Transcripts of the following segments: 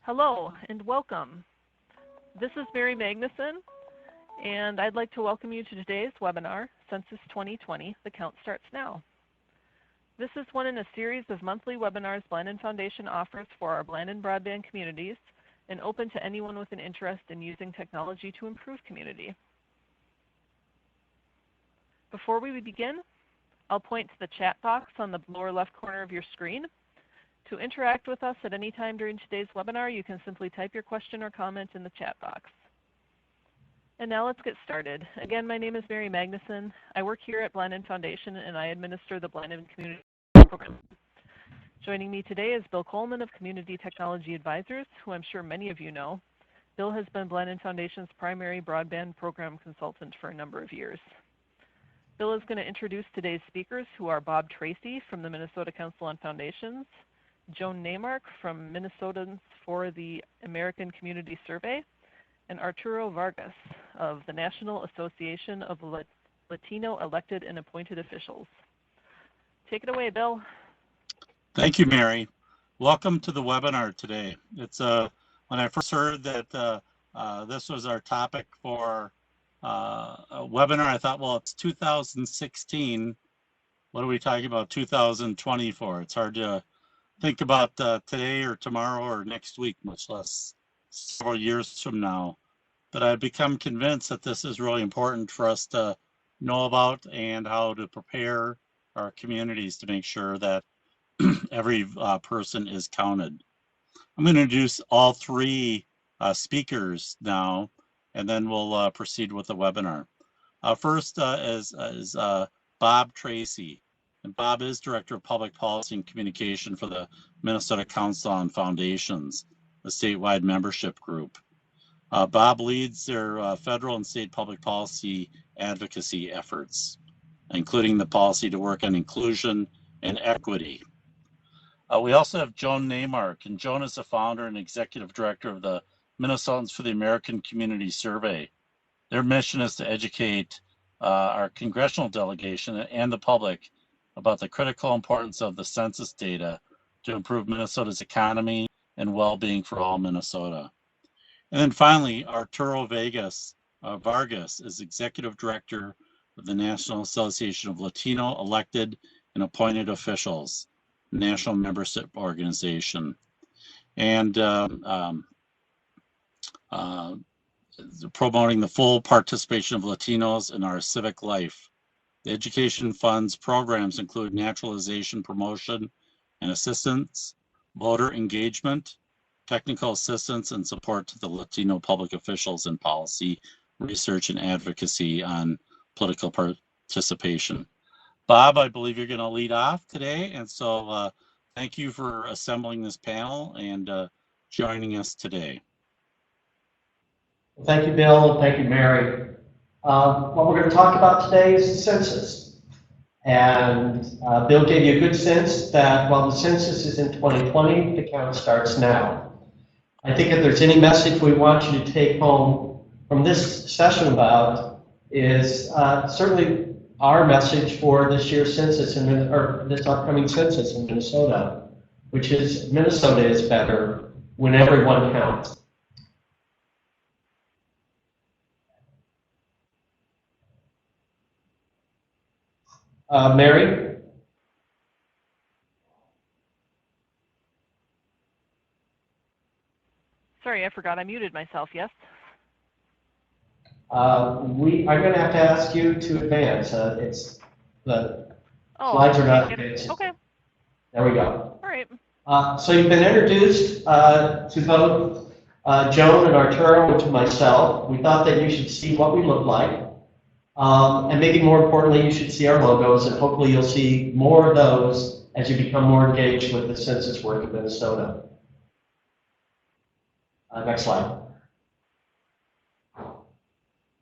Hello and welcome. This is Mary Magnuson, and I'd like to welcome you to today's webinar, Census 2020, The Count Starts Now. This is one in a series of monthly webinars Blandin Foundation offers for our Blandin broadband communities and open to anyone with an interest in using technology to improve community. Before we begin, I'll point to the chat box on the lower left corner of your screen. To interact with us at any time during today's webinar, you can simply type your question or comment in the chat box. And now let's get started. Again, my name is Mary Magnuson. I work here at Blandin Foundation and I administer the Blandin Community Program. Joining me today is Bill Coleman of Community Technology Advisors, who I'm sure many of you know. Bill has been Blandin Foundation's primary broadband program consultant for a number of years. Bill is going to introduce today's speakers, who are Bob Tracy from the Minnesota Council on Foundations, Joan Neymark from Minnesotans for the American Community Survey, and Arturo Vargas of the National Association of Latino Elected and Appointed Officials. Take it away, Bill. Thank you, Mary. Welcome to the webinar today. It's when I first heard that this was our topic for a webinar, I thought, well, it's 2016. What are we talking about 2020 for? It's hard to think about today or tomorrow or next week, much less several years from now. But I've become convinced that this is really important for us to know about and how to prepare our communities to make sure that every person is counted. I'm going to introduce all three speakers now, and then we'll proceed with the webinar. First is Bob Tracy. And Bob is Director of Public Policy and Communication for the Minnesota Council on Foundations, a statewide membership group. Bob leads their federal and state public policy advocacy efforts, including the policy to work on inclusion and equity. We also have Joan Neymark, and Joan is the founder and executive director of the Minnesotans for the American Community Survey. Their mission is to educate our congressional delegation and the public about the critical importance of the census data to improve Minnesota's economy and well-being for all Minnesota. And then finally, Arturo Vargas is Executive Director of the National Association of Latino Elected and Appointed Officials, national membership organization. And promoting the full participation of Latinos in our civic life. The education funds programs include naturalization promotion and assistance, voter engagement, technical assistance, and support to the Latino public officials in policy, research, and advocacy on political participation. Bob, I believe you're going to lead off today, and so thank you for assembling this panel and joining us today. Thank you, Bill, and thank you, Mary. What we're going to talk about today is the census. And Bill gave you a good sense that while the census is in 2020, the count starts now. I think if there's any message we want you to take home from this session about is certainly our message for this year's census, or this upcoming census in Minnesota, which is Minnesota is better when everyone counts. Mary? Sorry, I forgot I muted myself, yes? I'm going to have to ask you to advance. It's the slides are not advanced. Okay. There we go. All right. So you've been introduced to both Joan and Arturo and to myself. We thought that you should see what we look like. And maybe more importantly, you should see our logos, and hopefully you'll see more of those as you become more engaged with the census work in Minnesota. Next slide.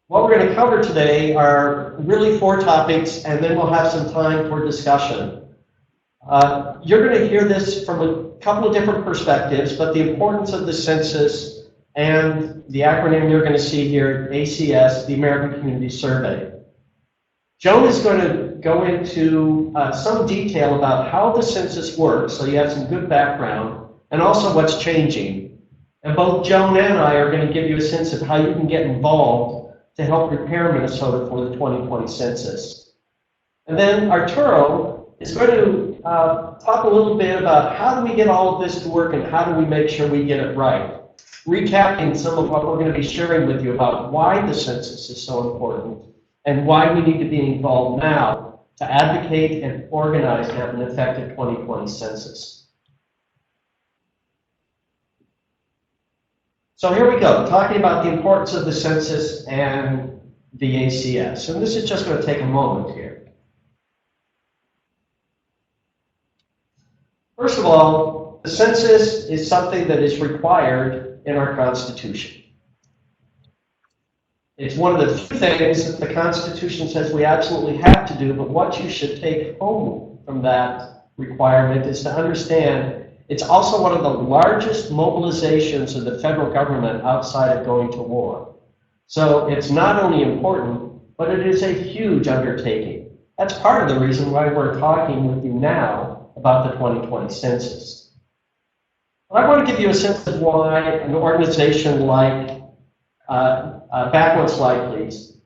What we're going to cover today are really 4 topics, and then we'll have some time for discussion. You're going to hear this from a couple of different perspectives, but the importance of the census and the acronym you're going to see here, ACS, the American Community Survey. Joan is going to go into some detail about how the census works, so you have some good background, and also what's changing. And both Joan and I are going to give you a sense of how you can get involved to help prepare Minnesota for the 2020 census. And then Arturo is going to talk a little bit about how do we get all of this to work and how do we make sure we get it right. Recapping some of what we're going to be sharing with you about why the census is so important and why we need to be involved now to advocate and organize to have an effective 2020 census. So here we go, talking about the importance of the census and the ACS. And this is just going to take a moment here. First of all, the census is something that is required in our Constitution. It's one of the few things that the Constitution says we absolutely have to do, but what you should take home from that requirement is to understand it's also one of the largest mobilizations of the federal government outside of going to war. So it's not only important, but it is a huge undertaking. That's part of the reason why we're talking with you now about the 2020 census. But I want to give you a sense of why an organization like, back one slide please,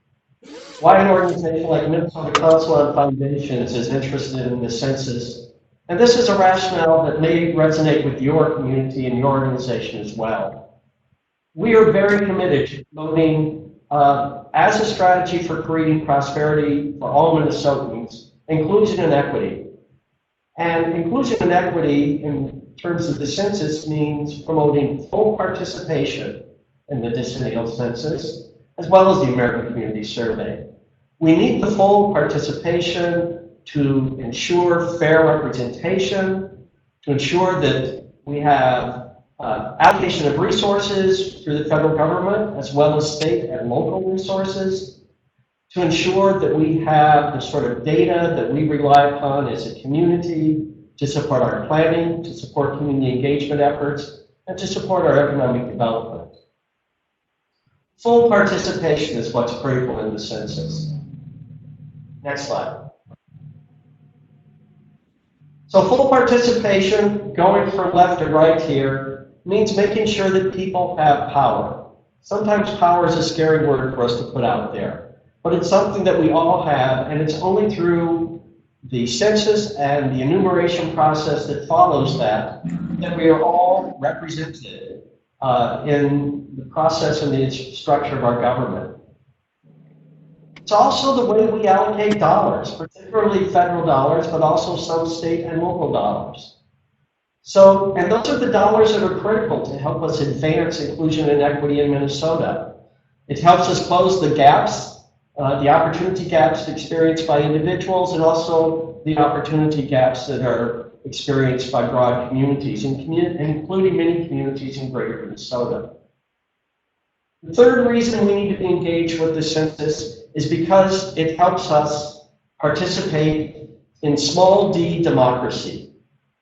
why an organization like Minnesota Council on Foundations is interested in the census. And this is a rationale that may resonate with your community and your organization as well. We are very committed to promoting, as a strategy for creating prosperity for all Minnesotans, inclusion and equity. And inclusion and equity in terms of the census means promoting full participation in the decennial census, as well as the American Community Survey. We need the full participation to ensure fair representation, to ensure that we have allocation of resources through the federal government, as well as state and local resources, to ensure that we have the sort of data that we rely upon as a community to support our planning, to support community engagement efforts, and to support our economic development. Full participation is what's critical in the census. Next slide. So full participation, going from left to right here, means making sure that people have power. Sometimes power is a scary word for us to put out there, but it's something that we all have, and it's only through the census and the enumeration process that follows that we are all represented in the process and the structure of our government. It's also the way we allocate dollars, particularly federal dollars, but also some state and local dollars. So, and those are the dollars that are critical to help us advance inclusion and equity in Minnesota. It helps us close the gaps, the opportunity gaps experienced by individuals, and also the opportunity gaps that are experienced by broad communities, including many communities in greater Minnesota. The third reason we need to be engaged with the census is because it helps us participate in small d democracy.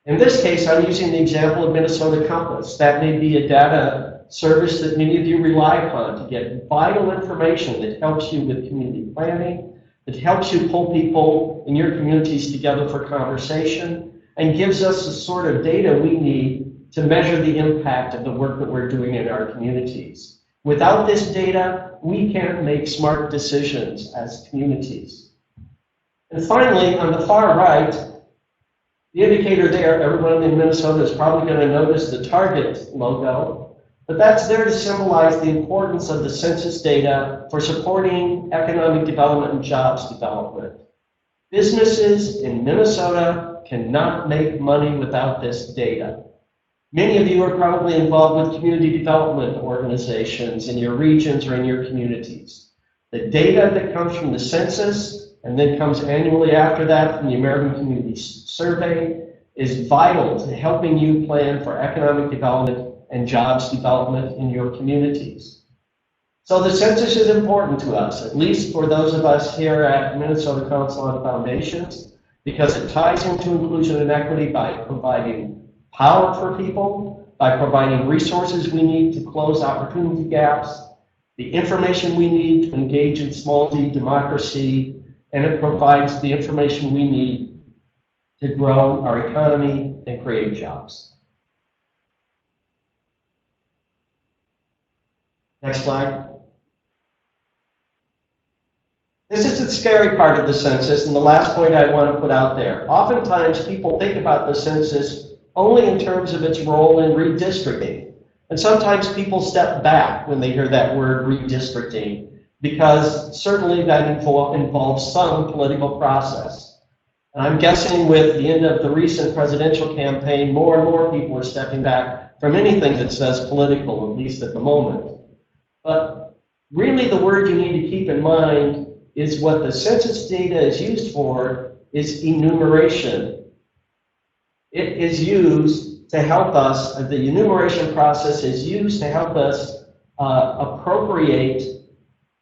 In this case, I'm using the example of Minnesota Compass. That may be a data service that many of you rely upon to get vital information that helps you with community planning, that helps you pull people in your communities together for conversation, and gives us the sort of data we need to measure the impact of the work that we're doing in our communities. Without this data, we can't make smart decisions as communities. And finally, on the far right, the indicator there, everyone in Minnesota is probably going to notice the Target logo, but that's there to symbolize the importance of the census data for supporting economic development and jobs development. Businesses in Minnesota cannot make money without this data. Many of you are probably involved with community development organizations in your regions or in your communities. The data that comes from the census and then comes annually after that from the American Community Survey is vital to helping you plan for economic development and jobs development in your communities. So the census is important to us, at least for those of us here at Minnesota Council on Foundations, because it ties into inclusion and equity by providing power for people, by providing resources we need to close opportunity gaps, the information we need to engage in small d democracy, and it provides the information we need to grow our economy and create jobs. Next slide. This is the scary part of the census, and the last point I want to put out there. Oftentimes, people think about the census only in terms of its role in redistricting. And sometimes people step back when they hear that word redistricting, because certainly that involves some political process. And I'm guessing with the end of the recent presidential campaign, more and more people are stepping back from anything that says political, at least at the moment. But really the word you need to keep in mind is what the census data is used for is enumeration. It is used to help us, the enumeration process is used to help us appropriate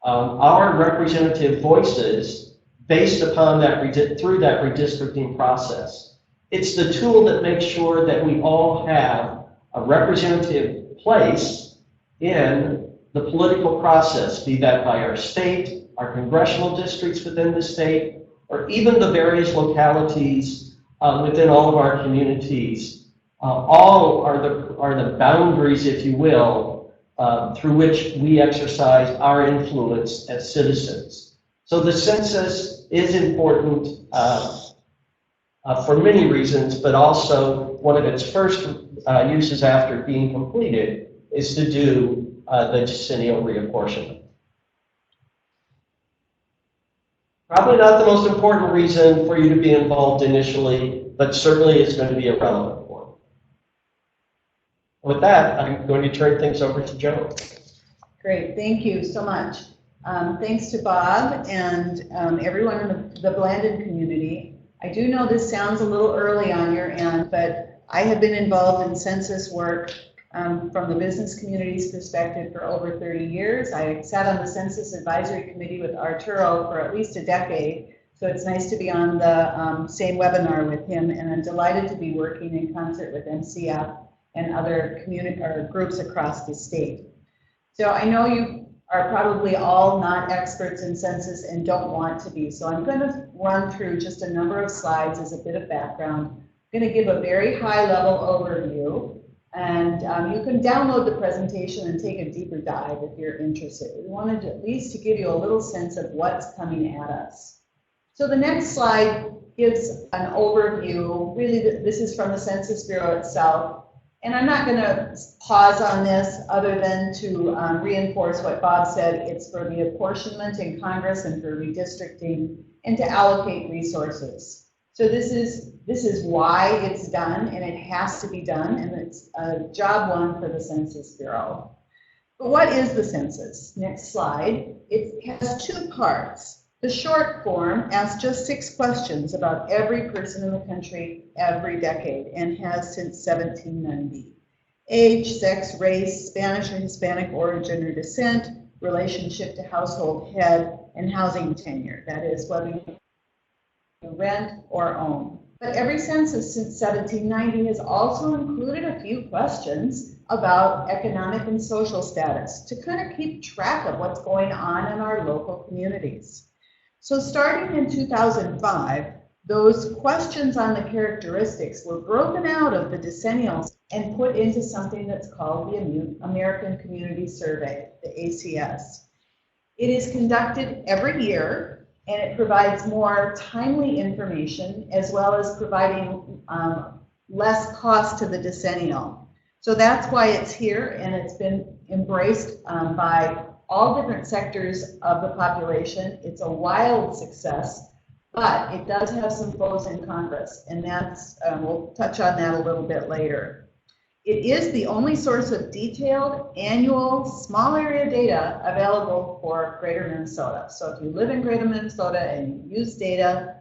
our representative voices based upon that, through that redistricting process. It's the tool that makes sure that we all have a representative place in the political process, be that by our state, our congressional districts within the state, or even the various localities within all of our communities. All are the boundaries, if you will, through which we exercise our influence as citizens. So the census is important for many reasons, but also one of its first uses after being completed is to do the decennial reapportionment. Probably not the most important reason for you to be involved initially, but certainly it's going to be a relevant one. With that, I'm going to turn things over to Joan. Great, thank you so much. Thanks to Bob and everyone in the Blandin community. I do know this sounds a little early on your end, but I have been involved in census work from the business community's perspective for over 30 years. I sat on the Census Advisory Committee with Arturo for at least a decade, so it's nice to be on the same webinar with him, and I'm delighted to be working in concert with MCF and other community or groups across the state. So I know you are probably all not experts in census and don't want to be, so I'm going to run through just a number of slides as a bit of background. I'm going to give a very high-level overview. And you can download the presentation and take a deeper dive if you're interested. We wanted at least to give you a little sense of what's coming at us. So the next slide gives an overview. Really, this is from the Census Bureau itself. And I'm not going to pause on this other than to reinforce what Bob said. It's for the apportionment in Congress and for redistricting and to allocate resources. So this is why it's done, and it has to be done, and it's job one for the Census Bureau. But what is the census? Next slide. It has two parts. The short form asks just 6 questions about every person in the country every decade, and has since 1790. Age, sex, race, Spanish or Hispanic origin or descent, relationship to household head, and housing tenure. That is, whether you rent or own. But every census since 1790 has also included a few questions about economic and social status to kind of keep track of what's going on in our local communities. So starting in 2005, those questions on the characteristics were broken out of the decennials and put into something that's called the American Community Survey, the ACS. It is conducted every year, and it provides more timely information as well as providing less cost to the decennial. So that's why it's here, and it's been embraced by all different sectors of the population. It's a wild success, but it does have some foes in Congress, and that's we'll touch on that a little bit later. It is the only source of detailed, annual, small area data available for Greater Minnesota. So if you live in Greater Minnesota and you use data,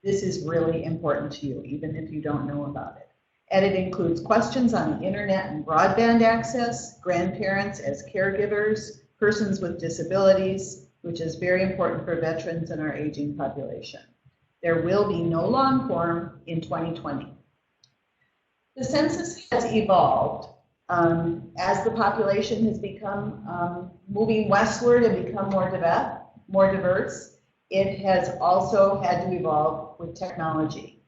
this is really important to you, even if you don't know about it. And it includes questions on the internet and broadband access, grandparents as caregivers, persons with disabilities, which is very important for veterans and our aging population. There will be no long form in 2020. The census has evolved as the population has become moving westward and become more diverse. It has also had to evolve with technology.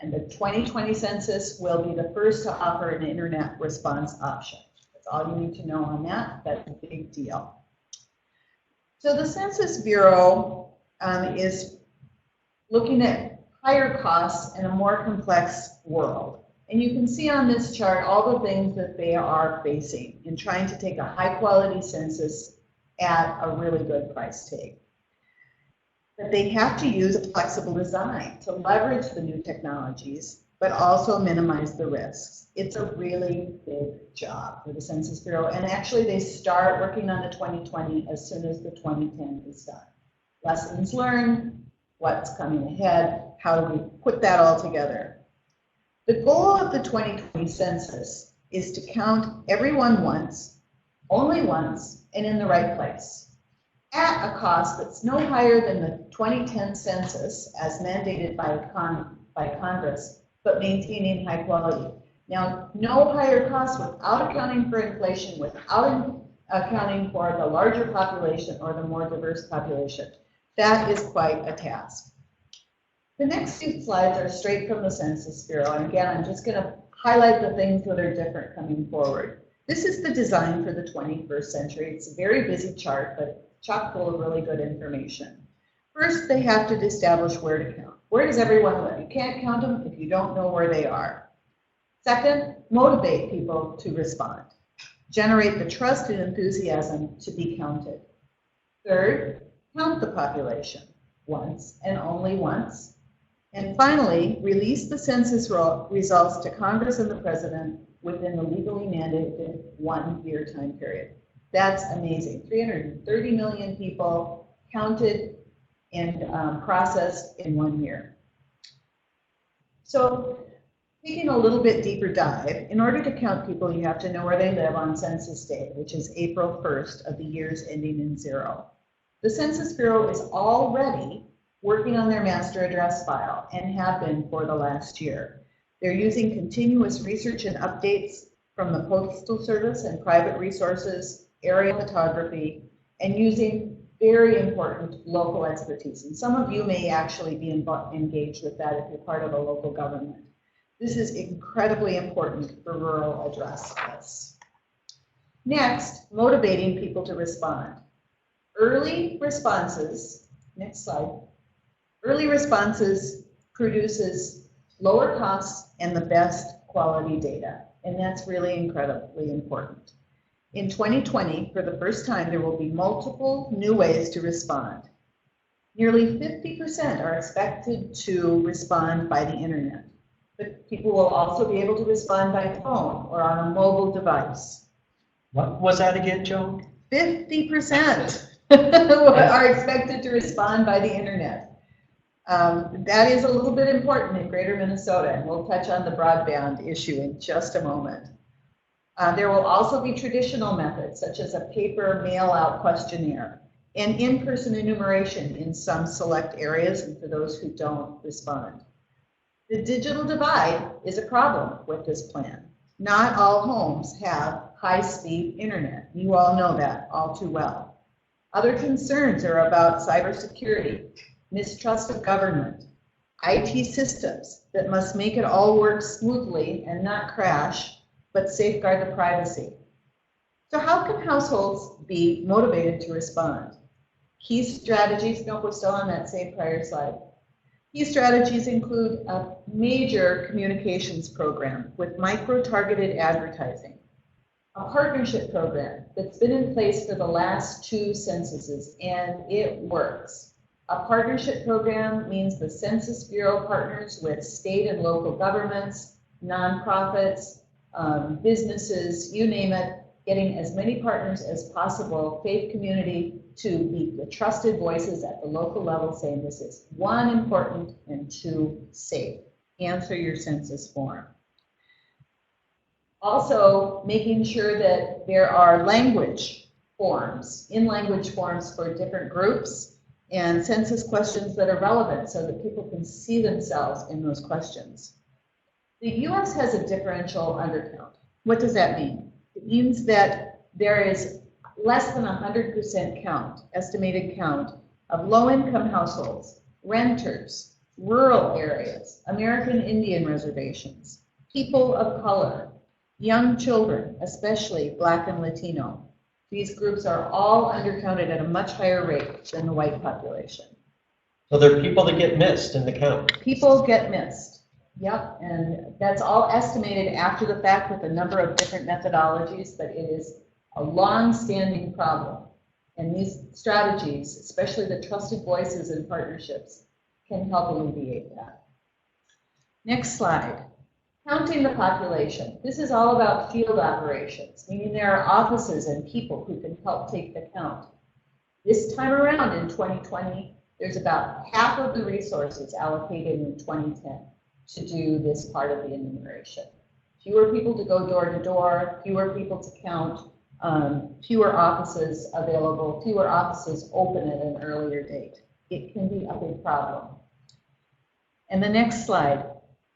And the 2020 census will be the first to offer an internet response option. That's all you need to know on that. That's a big deal. So the Census Bureau is looking at higher costs in a more complex world. And you can see on this chart all the things that they are facing in trying to take a high quality census at a really good price tag. But they have to use a flexible design to leverage the new technologies, but also minimize the risks. It's a really big job for the Census Bureau. And actually they start working on the 2020 as soon as the 2010 is done. Lessons learned, what's coming ahead, how do we put that all together. The goal of the 2020 census is to count everyone once, only once, and in the right place, at a cost that's no higher than the 2010 census as mandated by Congress, but maintaining high quality. Now, no higher cost without accounting for inflation, without accounting for the larger population or the more diverse population. That is quite a task. The next few slides are straight from the Census Bureau, and again, I'm just going to highlight the things that are different coming forward. This is the design for the 21st century. It's a very busy chart, but chock full of really good information. First, they have to establish where to count. Where does everyone live? You can't count them if you don't know where they are. Second, motivate people to respond. Generate the trust and enthusiasm to be counted. Third, count the population once and only once. And finally, release the census results to Congress and the President within the legally mandated 1-year time period. That's amazing. 330 million people counted and processed in 1 year. So taking a little bit deeper dive, in order to count people, you have to know where they live on Census Day, which is April 1st of the years ending in 0. The Census Bureau is already working on their master address file and have been for the last year. They're using continuous research and updates from the Postal Service and private resources, aerial photography, and using very important local expertise. And some of you may actually be engaged with that if you're part of a local government. This is incredibly important for rural address lists. Next, motivating people to respond. Early responses, next slide. Early responses produces lower costs and the best quality data, and that's really incredibly important. In 2020, for the first time, there will be multiple new ways to respond. Nearly 50% are expected to respond by the internet, but people will also be able to respond by phone or on a mobile device. What was that again, Joe? 50% are expected to respond by the internet. That is a little bit important in Greater Minnesota, and we'll touch on the broadband issue in just a moment. There will also be traditional methods, such as a paper mail-out questionnaire and in-person enumeration in some select areas and for those who don't respond. The digital divide is a problem with this plan. Not all homes have high-speed internet. You all know that all too well. Other concerns are about cybersecurity, mistrust of government, IT systems that must make it all work smoothly and not crash, but safeguard the privacy. So how can households be motivated to respond? Key strategies, no, we're still on that same prior slide. Key strategies include a major communications program with micro-targeted advertising, a partnership program that's been in place for the last 2 censuses, and it works. A partnership program means the Census Bureau partners with state and local governments, nonprofits, businesses, you name it, getting as many partners as possible, faith community, to be the trusted voices at the local level saying this is 1, important, and 2, safe. Answer your census form. Also, making sure that there are language forms, in-language forms for different groups, and census questions that are relevant so that people can see themselves in those questions. The U.S. has a differential undercount. What does that mean? It means that there is less than 100% count, estimated count, of low-income households, renters, rural areas, American Indian reservations, people of color, Young children, especially Black and Latino. These groups are all undercounted at a much higher rate than the white population. So there are people that get missed in the count. People get missed. Yep, and that's all estimated after the fact with a number of different methodologies, but it is a long-standing problem. And these strategies, especially the trusted voices and partnerships, can help alleviate that. Next slide. Counting the population. This is all about field operations, meaning there are offices and people who can help take the count. This time around in 2020, there's about half of the resources allocated in 2010 to do this part of the enumeration. Fewer people to go door to door, fewer people to count, fewer offices available, fewer offices open at an earlier date. It can be a big problem. And the next slide.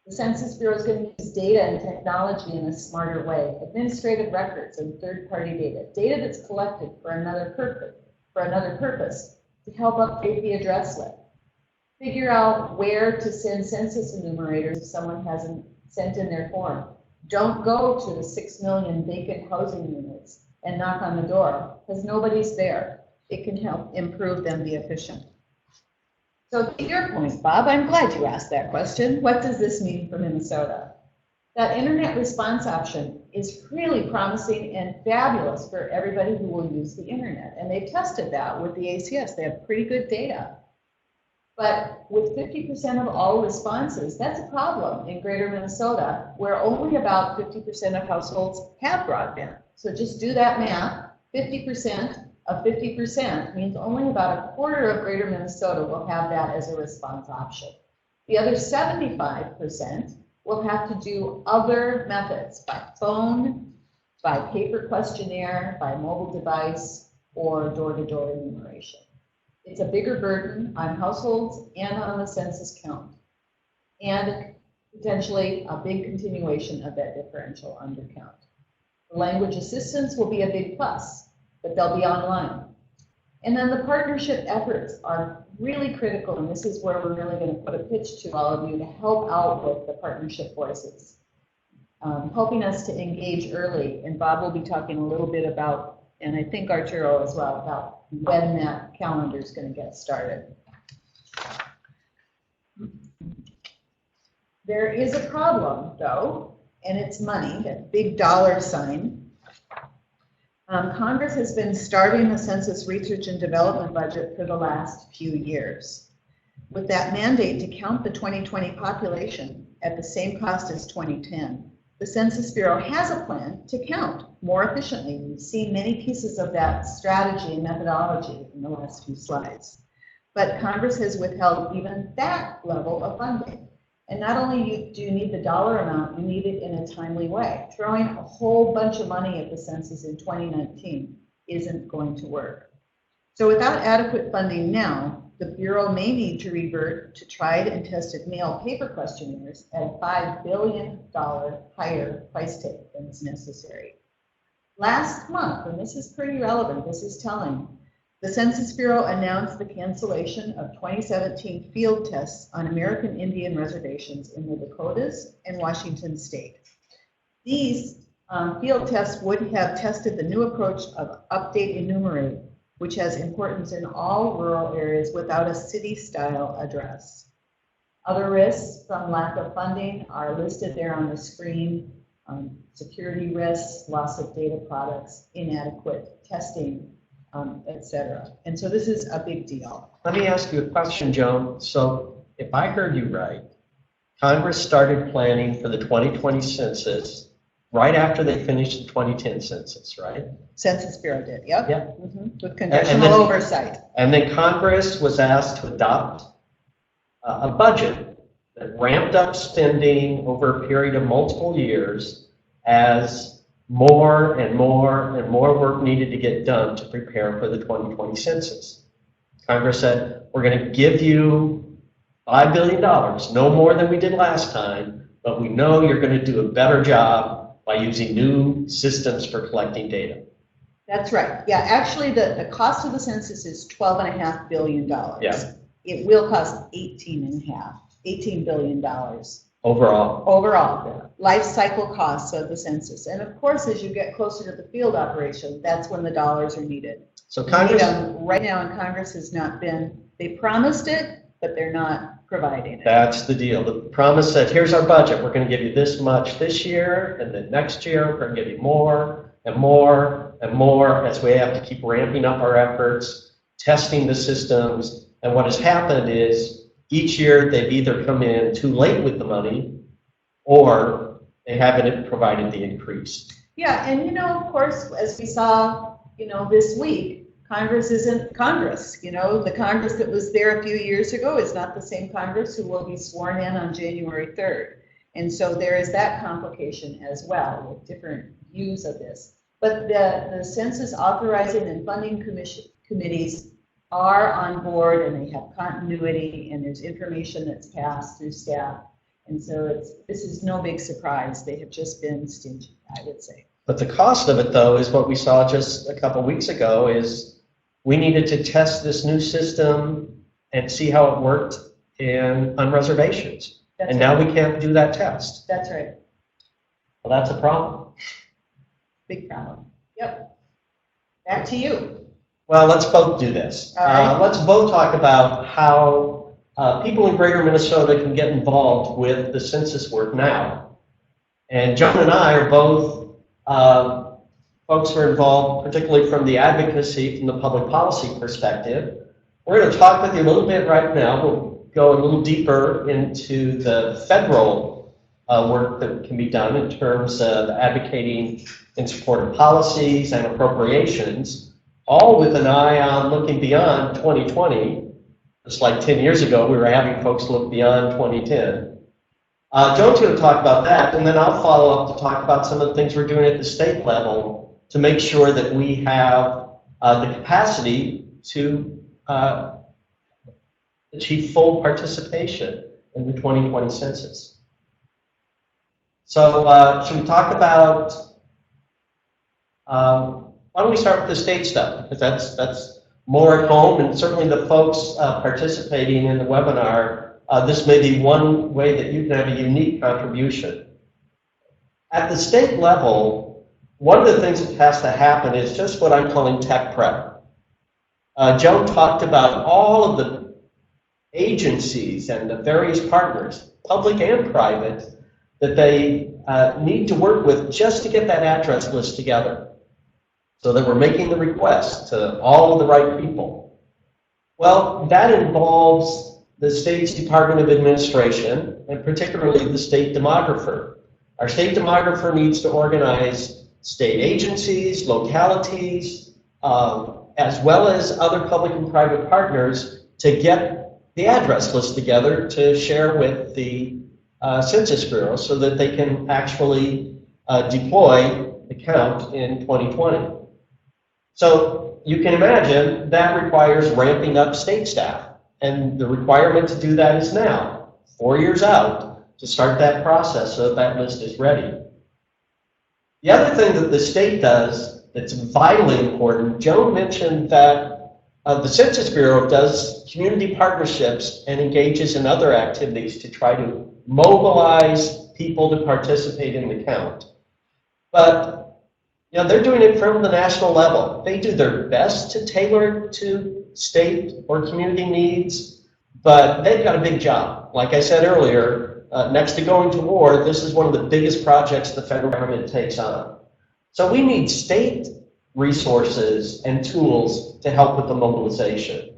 The Census Bureau is going to use data and technology in a smarter way. Administrative records and third-party data that's collected for another purpose, to help update the address list. Figure out where to send census enumerators if someone hasn't sent in their form. Don't go to the 6 million vacant housing units and knock on the door because nobody's there. It can help improve them, be efficient. So to your point, Bob, I'm glad you asked that question. What does this mean for Minnesota? That internet response option is really promising and fabulous for everybody who will use the internet. And they've tested that with the ACS. They have pretty good data. But with 50% of all responses, that's a problem in greater Minnesota, where only about 50% of households have broadband. So just do that math. 50% of 50% means only about a quarter of greater Minnesota will have that as a response option. The other 75% will have to do other methods, by phone, by paper questionnaire, by mobile device, or door-to-door enumeration. It's a bigger burden on households and on the census count, and potentially a big continuation of that differential undercount. The language assistance will be a big plus, but they'll be online. And then the partnership efforts are really critical, and this is where we're really going to put a pitch to all of you to help out with the partnership voices, helping us to engage early. And Bob will be talking a little bit about, and I think Arturo as well, about when that calendar is going to get started. There is a problem, though, and it's money, that big dollar sign. Congress has been starving the census research and development budget for the last few years. With that mandate to count the 2020 population at the same cost as 2010, the Census Bureau has a plan to count more efficiently. We've seen many pieces of that strategy and methodology in the last few slides. But Congress has withheld even that level of funding. And not only do you need the dollar amount, you need it in a timely way. Throwing a whole bunch of money at the census in 2019 isn't going to work. So without adequate funding now, the Bureau may need to revert to tried and tested mail paper questionnaires at a $5 billion higher price tag than is necessary. Last month, and this is pretty relevant, this is telling, the Census Bureau announced the cancellation of 2017 field tests on American Indian reservations in the Dakotas and Washington state. These field tests would have tested the new approach of update enumerate, which has importance in all rural areas without a city-style address. Other risks from lack of funding are listed there on the screen. Security risks, loss of data products, inadequate testing, etc. And so this is a big deal. Let me ask you a question, Joan. So if I heard you right, Congress started planning for the 2020 census right after they finished the 2010 census, right? Census Bureau did, yep. Yeah. With congressional oversight. And then Congress was asked to adopt a budget that ramped up spending over a period of multiple years as more and more and more work needed to get done to prepare for the 2020 census. Congress said, we're going to give you $5 billion, no more than we did last time, but we know you're going to do a better job by using new systems for collecting data. That's right. Yeah, actually the cost of the census is $12.5 billion. Yeah. It will cost $18 billion Overall. Overall, life cycle costs of the census. And of course, as you get closer to the field operation, that's when the dollars are needed. So Congress, right now, and Congress has not been, they promised it, but they're not providing it. that's the deal. The promise said, here's our budget. We're going to give you this much this year, and then next year we're going to give you more and more and more as we have to keep ramping up our efforts, testing the systems. And what has happened is each year they've either come in too late with the money or they haven't provided the increase. Yeah, and of course, as we saw, this week, Congress isn't Congress. The Congress that was there a few years ago is not the same Congress who will be sworn in on January 3rd. And so there is that complication as well with different views of this. But the Census Authorizing and Funding Committees are on board, and they have continuity, and there's information that's passed through staff. And so this is no big surprise. They have just been stingy, I would say. But the cost of it, though, is what we saw just a couple weeks ago, is we needed to test this new system and see how it worked on reservations. And now we can't do that test. That's right. Well, that's a problem. Big problem. Yep. Back to you. Well, let's both do this. All right. Let's both talk about how people in greater Minnesota can get involved with the census work now. And Joan and I are both folks who are involved, particularly from the advocacy, from the public policy perspective. We're going to talk with you a little bit right now. We'll go a little deeper into the federal work that can be done in terms of advocating in support of policies and appropriations, all with an eye on looking beyond 2020. Just like 10 years ago, we were having folks look beyond 2010. Joan's going to talk about that, and then I'll follow up to talk about some of the things we're doing at the state level to make sure that we have the capacity to achieve full participation in the 2020 census. So should we talk about, why don't we start with the state stuff, because that's more at home, and certainly the folks participating in the webinar, this may be one way that you can have a unique contribution. At the state level, one of the things that has to happen is just what I'm calling tech prep. Joan talked about all of the agencies and the various partners, public and private, that they need to work with just to get that address list together, so that we're making the request to all of the right people. Well, that involves the state's Department of Administration, and particularly the state demographer. Our state demographer needs to organize state agencies, localities, as well as other public and private partners to get the address list together to share with the Census Bureau so that they can actually deploy the count in 2020. So you can imagine that requires ramping up state staff. And the requirement to do that is now, 4 years out, to start that process so that list is ready. The other thing that the state does that's vitally important, Joan mentioned that the Census Bureau does community partnerships and engages in other activities to try to mobilize people to participate in the count. But they're doing it from the national level. They do their best to tailor it to state or community needs, but they've got a big job. Like I said earlier, next to going to war, this is one of the biggest projects the federal government takes on. So we need state resources and tools to help with the mobilization.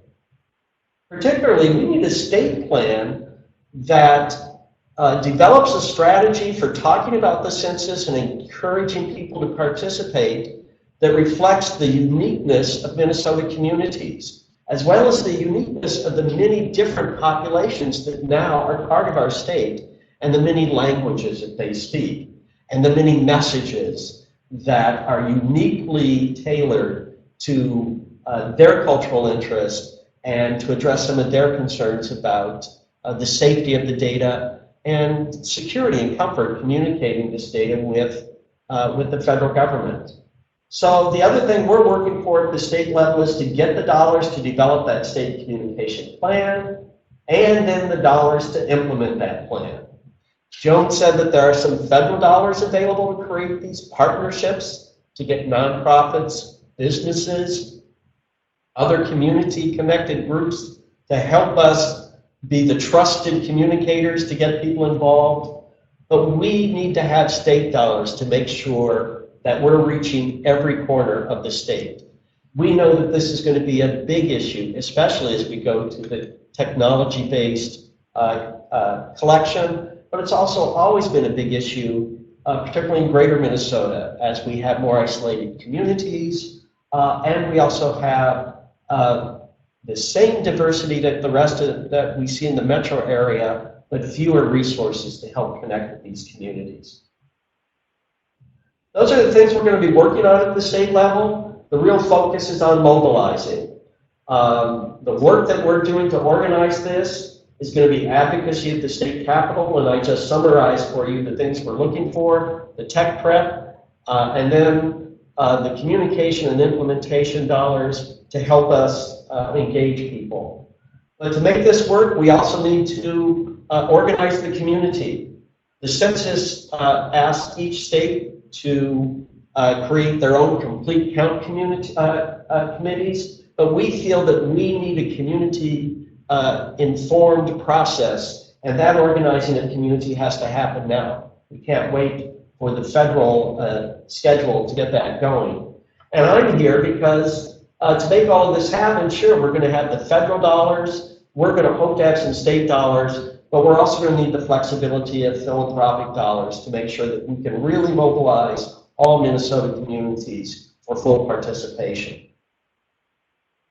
Particularly, we need a state plan that develops a strategy for talking about the census and encouraging people to participate that reflects the uniqueness of Minnesota communities, as well as the uniqueness of the many different populations that now are part of our state, and the many languages that they speak, and the many messages that are uniquely tailored to their cultural interest and to address some of their concerns about the safety of the data and security and comfort communicating this data with the federal government. So the other thing we're working for at the state level is to get the dollars to develop that state communication plan, and then the dollars to implement that plan. Joan said that there are some federal dollars available to create these partnerships to get nonprofits, businesses, other community-connected groups to help us be the trusted communicators to get people involved. But we need to have state dollars to make sure that we're reaching every corner of the state. We know that this is going to be a big issue, especially as we go to the technology-based collection, but it's also always been a big issue, particularly in greater Minnesota, as we have more isolated communities, and we also have the same diversity that the rest of that we see in the metro area, but fewer resources to help connect with these communities. Those are the things we're going to be working on at the state level. The real focus is on mobilizing. The work that we're doing to organize this is going to be advocacy at the state capitol, and I just summarized for you the things we're looking for, the tech prep, and then the communication and implementation dollars to help us engage people. But to make this work, we also need to organize the community. The census asks each state to create their own complete count community committees, but we feel that we need a community informed process, and that organizing of community has to happen now. We can't wait for the federal schedule to get that going. And I'm here because to make all of this happen, sure, we're going to have the federal dollars, we're going to hope to have some state dollars, but we're also going to need the flexibility of philanthropic dollars to make sure that we can really mobilize all Minnesota communities for full participation.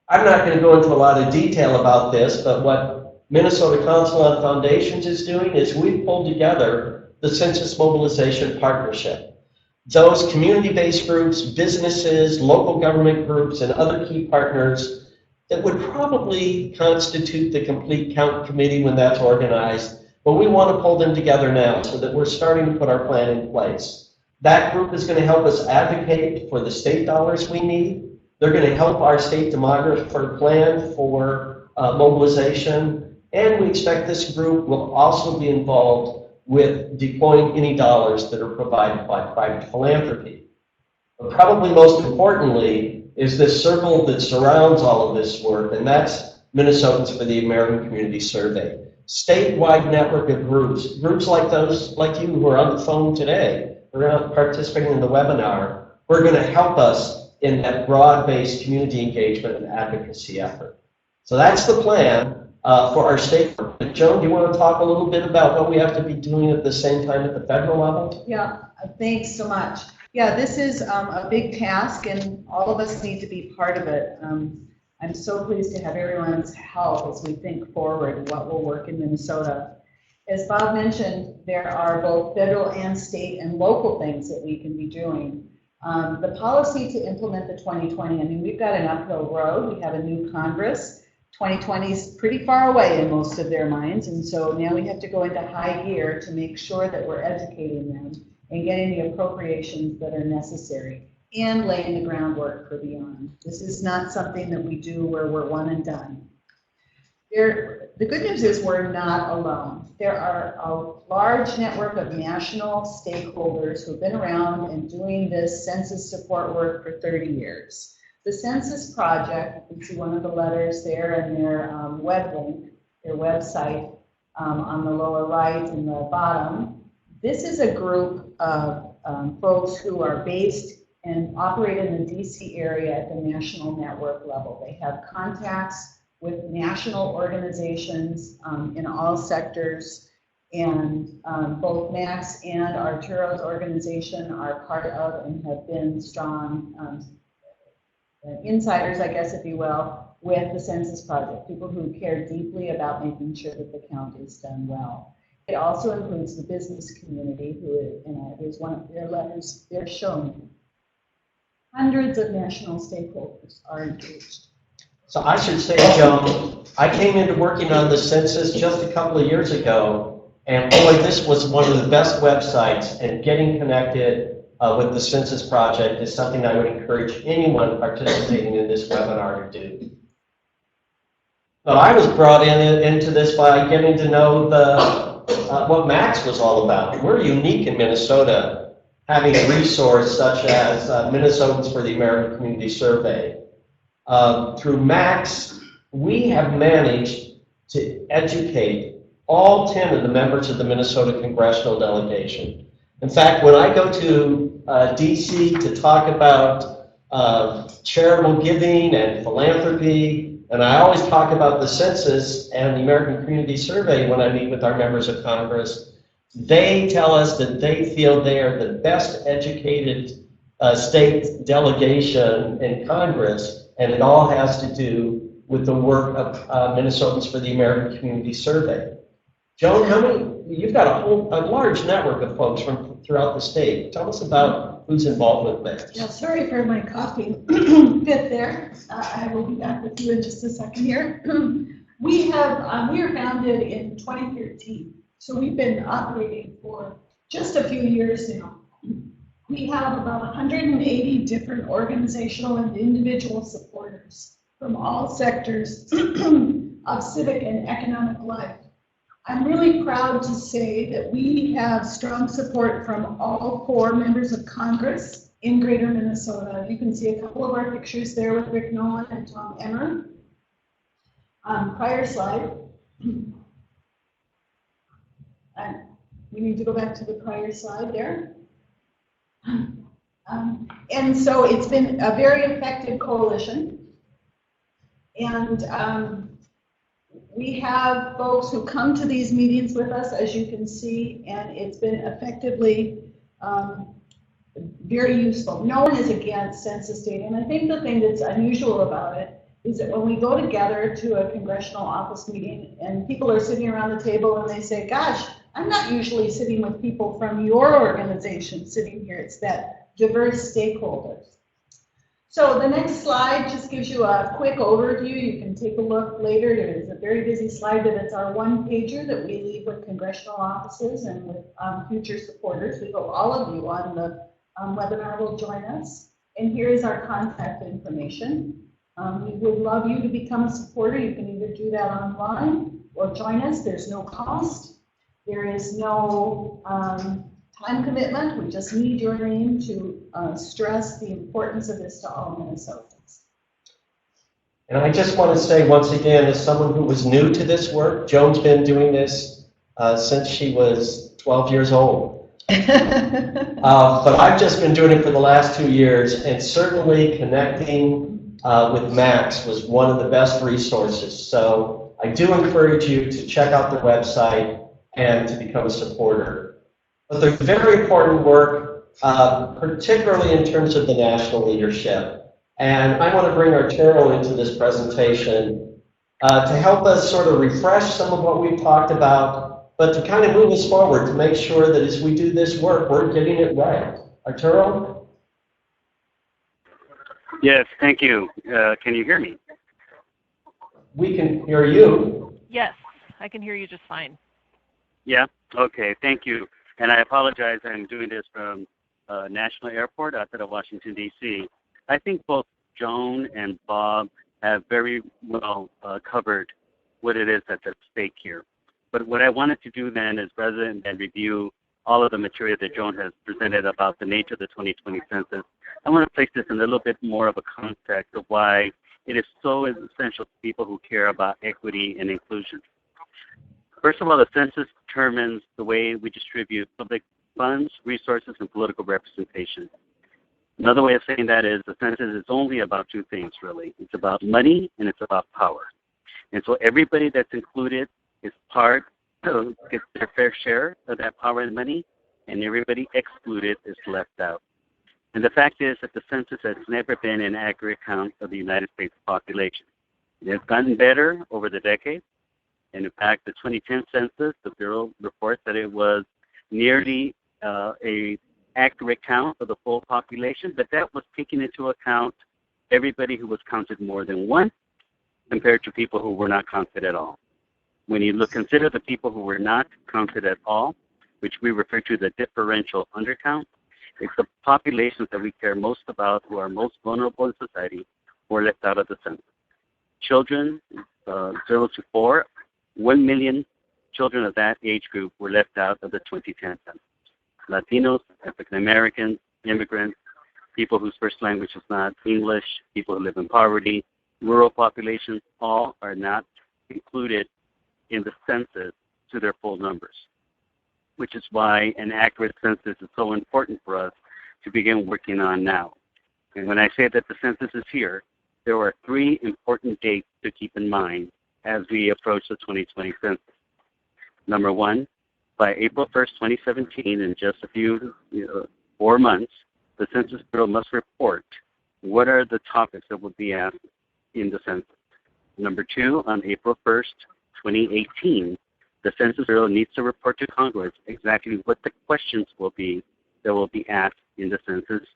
I'm not going to go into a lot of detail about this, but what Minnesota Council on Foundations is doing is we've pulled together the Census Mobilization Partnership. Those community-based groups, businesses, local government groups, and other key partners that would probably constitute the Complete Count Committee when that's organized, but we want to pull them together now so that we're starting to put our plan in place. That group is going to help us advocate for the state dollars we need. They're going to help our state demographer plan for mobilization, and we expect this group will also be involved with deploying any dollars that are provided by private philanthropy. But probably most importantly is this circle that surrounds all of this work, and that's Minnesotans for the American Community Survey. Statewide network of groups like those, like you who are on the phone today, who are participating in the webinar, who are going to help us in that broad-based community engagement and advocacy effort. So that's the plan for our state. Joan, do you want to talk a little bit about what we have to be doing at the same time at the federal level? Yeah, thanks so much. Yeah, this is a big task, and all of us need to be part of it. I'm so pleased to have everyone's help as we think forward what will work in Minnesota. As Bob mentioned, there are both federal and state and local things that we can be doing. The policy to implement the 2020, I mean, we've got an uphill road. We have a new Congress. 2020 is pretty far away in most of their minds, and so now we have to go into high gear to make sure that we're educating them and getting the appropriations that are necessary and laying the groundwork for beyond. This is not something that we do where we're one and done. The good news is we're not alone. There are a large network of national stakeholders who've been around and doing this census support work for 30 years. The Census Project, you can see one of the letters there in their web link, their website on the lower right and the bottom. This is a group of folks who are based and operate in the DC area at the national network level. They have contacts with national organizations in all sectors, and both Max and Arturo's organization are part of and have been strong insiders, I guess, if you will, with the Census Project, people who care deeply about making sure that the count is done well. It also includes the business community, who, there's one of their letters, they're shown. Hundreds of national stakeholders are engaged. So I should say, Joan, I came into working on the census just a couple of years ago, and boy, this was one of the best websites, and getting connected with the Census Project is something I would encourage anyone participating in this webinar to do. But I was brought into this by getting to know what Max was all about. We're unique in Minnesota, having a resource such as Minnesotans for the American Community Survey. Through Max, we have managed to educate all 10 of the members of the Minnesota congressional delegation. In fact, when I go to DC to talk about charitable giving and philanthropy, and I always talk about the census and the American Community Survey when I meet with our members of Congress, they tell us that they feel they are the best educated state delegation in Congress, and it all has to do with the work of Minnesotans for the American Community Survey. Joan, you've got a large network of folks from throughout the state. Tell us about who's involved with Max. Yeah, sorry for my coughing fit there. I will be back with you in just a second here. We were founded in 2013, so we've been operating for just a few years now. We have about 180 different organizational and individual supporters from all sectors of civic and economic life. I'm really proud to say that we have strong support from all 4 members of Congress in Greater Minnesota. You can see a couple of our pictures there with Rick Nolan and Tom Emmer. Prior slide. We need to go back to the prior slide there. And so it's been a very effective coalition. And we have folks who come to these meetings with us, as you can see, and it's been effectively very useful. No one is against census data, and I think the thing that's unusual about it is that when we go together to a congressional office meeting and people are sitting around the table and they say, gosh, I'm not usually sitting with people from your organization sitting here. It's that diverse stakeholders. So the next slide just gives you a quick overview. You can take a look later. It is a very busy slide, but it's our one-pager that we leave with congressional offices and with future supporters. We hope all of you on the webinar will join us. And here is our contact information. We would love you to become a supporter. You can either do that online or join us. There's no cost. There is no time commitment. We just need your name to stress the importance of this to all Minnesotans. And I just want to say once again, as someone who was new to this work, Joan's been doing this since she was 12 years old. But I've just been doing it for the last 2 years, and certainly connecting with Max was one of the best resources. So I do encourage you to check out their website and to become a supporter. But there's very important work, particularly in terms of the national leadership. And I want to bring Arturo into this presentation to help us sort of refresh some of what we've talked about, but to kind of move us forward to make sure that as we do this work, we're getting it right. Arturo? Yes, thank you. Can you hear me? We can hear you. Yes, I can hear you just fine. Yeah? Okay, thank you. And I apologize, I'm doing this from National Airport outside of Washington, D.C. I think both Joan and Bob have very well covered what it is that's at stake here. But what I wanted to do then is, rather than review all of the material that Joan has presented about the nature of the 2020 census, I want to place this in a little bit more of a context of why it is so essential to people who care about equity and inclusion. First of all, the census determines the way we distribute public funds, resources, and political representation. Another way of saying that is the census is only about 2 things, really. It's about money and it's about power. And so everybody that's included is gets their fair share of that power and money, and everybody excluded is left out. And the fact is that the census has never been an accurate count of the United States population. It has gotten better over the decades. And in fact, the 2010 census, the Bureau reports that it was nearly a accurate count of the full population, but that was taking into account everybody who was counted more than once compared to people who were not counted at all. When you consider the people who were not counted at all, which we refer to the differential undercount, it's the populations that we care most about who are most vulnerable in society who are left out of the census. Children, 0 to 4, 1 million children of that age group were left out of the 2010 census. Latinos, African Americans, immigrants, people whose first language is not English, people who live in poverty, rural populations, all are not included in the census to their full numbers, which is why an accurate census is so important for us to begin working on now. And when I say that the census is here, there are 3 important dates to keep in mind as we approach the 2020 census. Number 1, by April 1st, 2017, in just a few 4 months, the Census Bureau must report what are the topics that will be asked in the census. Number 2, on April 1st, 2018, the Census Bureau needs to report to Congress exactly what the questions will be that will be asked in the census.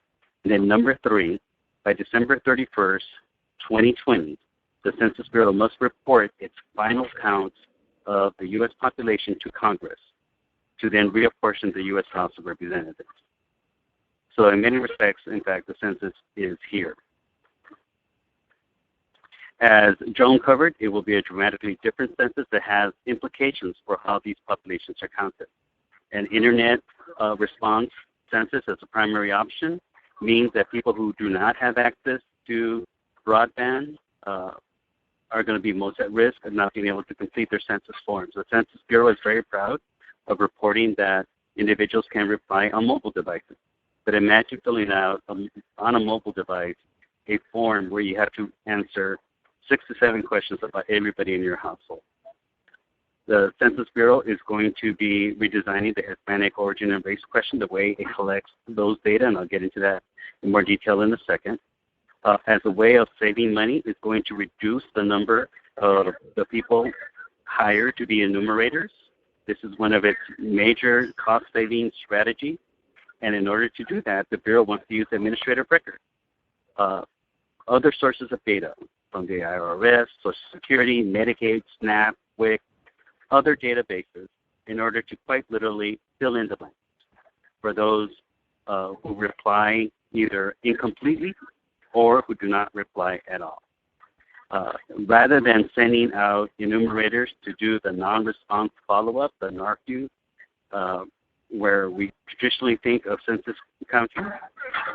And then number 3, by December 31st, 2020, the Census Bureau must report its final count of the U.S. population to Congress to then reapportion the U.S. House of Representatives. So in many respects, in fact, the census is here. As Joan covered, it will be a dramatically different census that has implications for how these populations are counted. An internet response census as a primary option means that people who do not have access to broadband are going to be most at risk of not being able to complete their census forms. The Census Bureau is very proud of reporting that individuals can reply on mobile devices. But imagine filling out on a mobile device a form where you have to answer 6 to 7 questions about everybody in your household. The Census Bureau is going to be redesigning the Hispanic origin and race question, the way it collects those data, and I'll get into that in more detail in a second. As a way of saving money, it's going to reduce the number of the people hired to be enumerators. This is one of its major cost-saving strategies. And in order to do that, the Bureau wants to use administrative records, other sources of data from the IRS, Social Security, Medicaid, SNAP, WIC, other databases in order to quite literally fill in the blanks for those who reply either incompletely or who do not reply at all. Rather than sending out enumerators to do the non-response follow-up, the NARQ, where we traditionally think of census counting,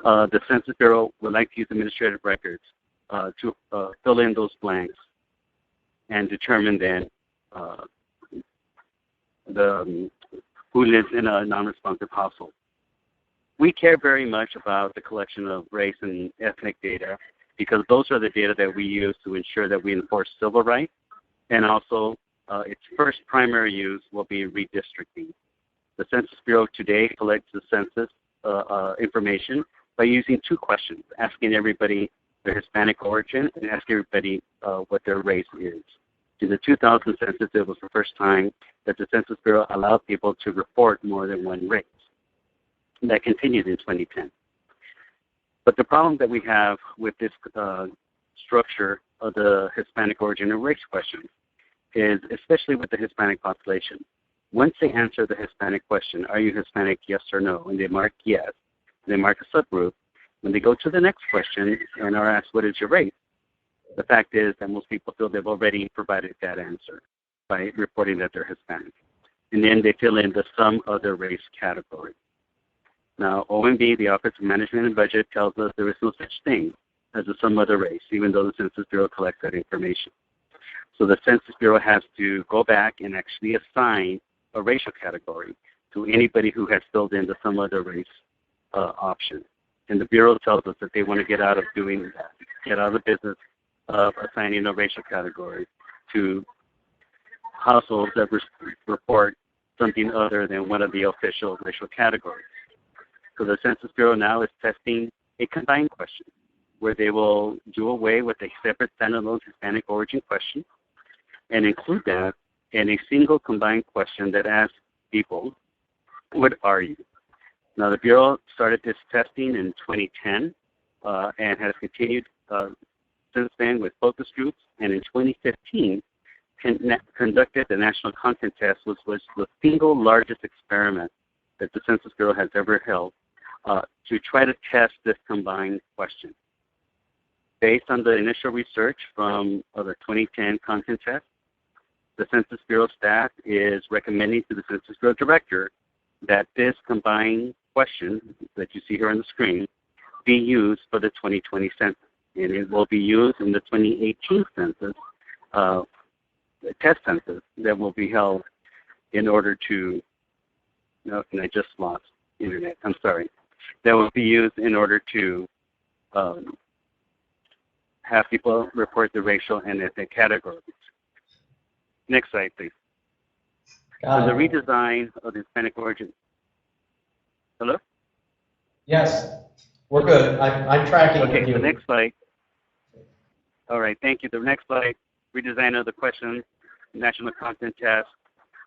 the Census Bureau would like to use administrative records to fill in those blanks and determine then who lives in a non-responsive household. We care very much about the collection of race and ethnic data because those are the data that we use to ensure that we enforce civil rights, and also its first primary use will be redistricting. The Census Bureau today collects the census information by using 2 questions, asking everybody their Hispanic origin and asking everybody what their race is. In the 2000 census, it was the first time that the Census Bureau allowed people to report more than one race. And that continued in 2010. But the problem that we have with this structure of the Hispanic origin and race question is, especially with the Hispanic population, once they answer the Hispanic question, are you Hispanic, yes or no, and they mark yes, they mark a subgroup, when they go to the next question and are asked, what is your race? The fact is that most people feel they've already provided that answer by reporting that they're Hispanic. And then they fill in the some other race category. Now, OMB, the Office of Management and Budget, tells us there is no such thing as a some other race, even though the Census Bureau collects that information. So the Census Bureau has to go back and actually assign a racial category to anybody who has filled in the some other race option. And the Bureau tells us that they want to get out of doing that, get out of the business of assigning a racial category to households that report something other than one of the official racial categories. So the Census Bureau now is testing a combined question where they will do away with a separate standalone Hispanic origin question and include that in a single combined question that asks people, what are you? Now, the Bureau started this testing in 2010 and has continued since then with focus groups, and in 2015 conducted the National Content Test, which was the single largest experiment that the Census Bureau has ever held to try to test this combined question. Based on the initial research from the 2010 content test, the Census Bureau staff is recommending to the Census Bureau director that this combined question that you see here on the screen be used for the 2020 census. And it will be used in the 2018 census, test census that will be held in order to, no, and I just lost internet, I'm sorry. That will be used in order to have people report the racial and ethnic categories. Next slide, please. So the redesign of the Hispanic origin. Hello? Yes, we're good. I'm tracking with Okay, you. the next slide. All right, thank you. The next slide, redesign of the question, national content test.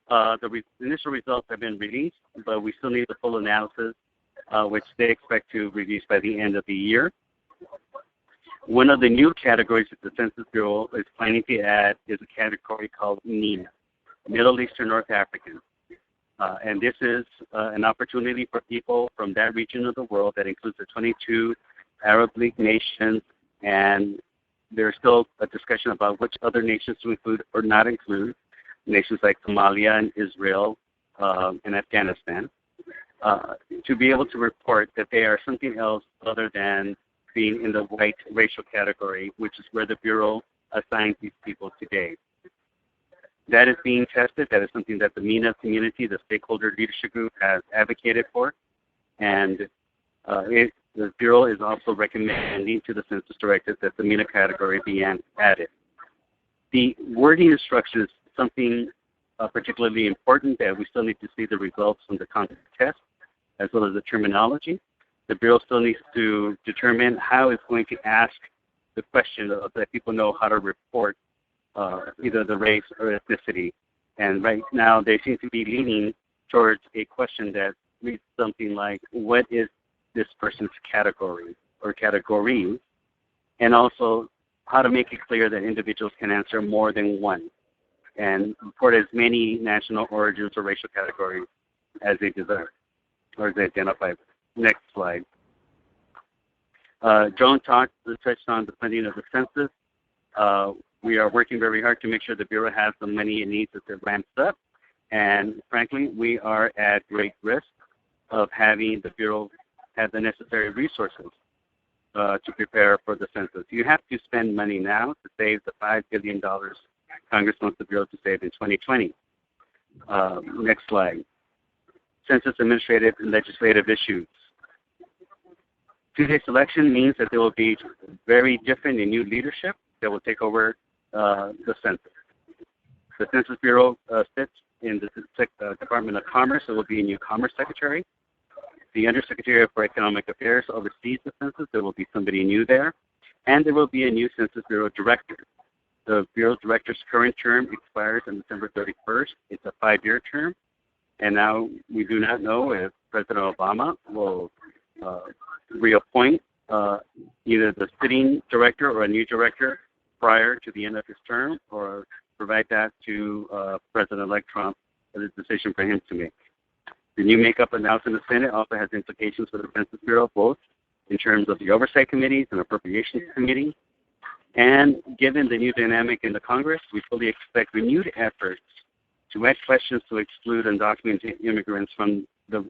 The initial results have been released, but we still need the full analysis, which they expect to release by the end of the year. One of the new categories that the Census Bureau is planning to add is a category called MENA, Middle Eastern North African. And this is an opportunity for people from that region of the world that includes the 22 Arab League nations, and there's still a discussion about which other nations to include or not include, nations like Somalia and Israel and Afghanistan, to be able to report that they are something else other than being in the white racial category, which is where the Bureau assigns these people today. That is being tested. That is something that the MENA community, the stakeholder leadership group, has advocated for. And the Bureau is also recommending to the Census Director that the MENA category be added. The wording instruction is something particularly important that we still need to see the results from the content test, as well as the terminology. The Bureau still needs to determine how it's going to ask the question so that people know how to report either the race or ethnicity. And right now they seem to be leaning towards a question that reads something like, what is this person's category or categories? And also how to make it clear that individuals can answer more than one and report as many national origins or racial categories as they desire or as they identify. Next slide. Joan touched on the funding of the census. We are working very hard to make sure the Bureau has the money it needs as it ramps up. And frankly, we are at great risk of having the Bureau have the necessary resources to prepare for the census. You have to spend money now to save the $5 billion Congress wants the Bureau to save in 2020. Next slide. Census administrative and legislative issues. Tuesday's election means that there will be very different and new leadership that will take over the census. The Census Bureau sits in the Department of Commerce. There will be a new Commerce Secretary. The Undersecretary for Economic Affairs oversees the census. There will be somebody new there. And there will be a new Census Bureau Director. The Bureau Director's current term expires on December 31st. It's a 5-year term. And now we do not know if President Obama will reappoint either the sitting director or a new director prior to the end of his term, or provide that to President-elect Trump as a decision for him to make. The new makeup announced in the Senate also has implications for the Census Bureau, both in terms of the oversight committees and appropriations committee. And given the new dynamic in the Congress, we fully expect renewed efforts to add questions to exclude undocumented immigrants from the